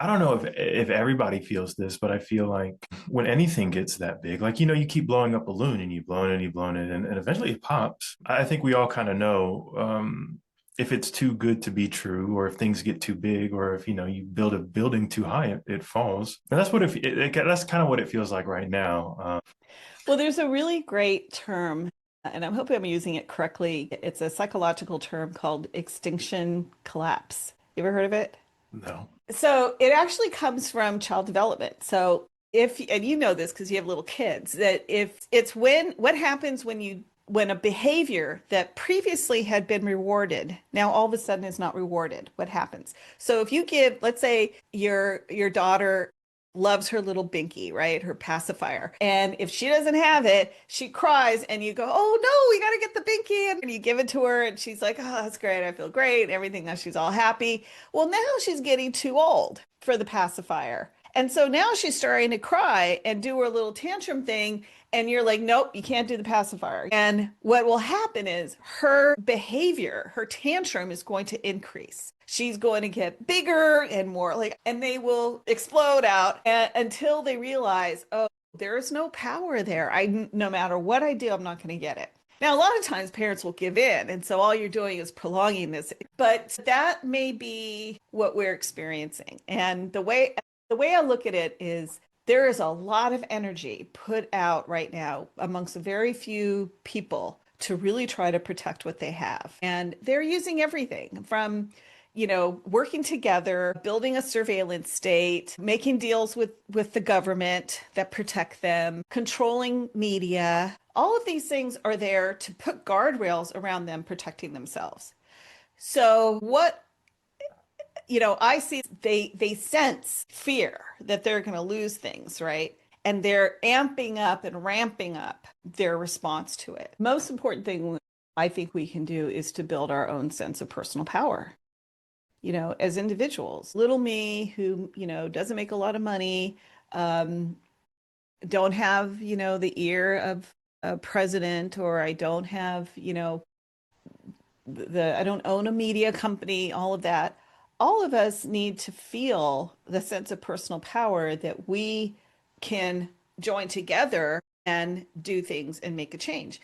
I don't know if everybody feels this, but I feel like when anything gets that big, like you keep blowing up a balloon and you blow it and you blow it, and eventually it pops. I think we all kind of know if it's too good to be true, or if things get too big, or if you build a building too high, it falls. And that's what that's kind of what it feels like right now. Well, there's a really great term, and I'm hoping I'm using it correctly. It's a psychological term called extinction collapse. You ever heard of it? No. So it actually comes from child development. So if, and you know this because you have little kids, that if it's what happens when a behavior that previously had been rewarded, now all of a sudden is not rewarded, what happens? So if you give, let's say your daughter loves her little binky, right? Her pacifier. And if she doesn't have it, she cries and you go, "Oh no, we got to get the binky." And you give it to her and she's like, "Oh, that's great. I feel great." Everything else, she's all happy. Well, now she's getting too old for the pacifier. And so now she's starting to cry and do her little tantrum thing. And you're like, "Nope, you can't do the pacifier." And what will happen is her behavior, her tantrum is going to increase. She's going to get bigger and more like, and they will explode out until they realize, oh, there is no power there. No matter what I do, I'm not going to get it. Now, a lot of times parents will give in, and so all you're doing is prolonging this. But that may be what we're experiencing. And the way I look at it is there is a lot of energy put out right now amongst a very few people to really try to protect what they have. And they're using everything from working together, building a surveillance state, making deals with the government that protect them, controlling media. All of these things are there to put guardrails around them protecting themselves. So what I see they sense fear that they're going to lose things, right? And they're amping up and ramping up their response to it. Most important thing I think we can do is to build our own sense of personal power, as individuals. Little me who, doesn't make a lot of money, um, don't have, the ear of a president, or I don't have, I don't own a media company, all of that. All of us need to feel the sense of personal power that we can join together and do things and make a change.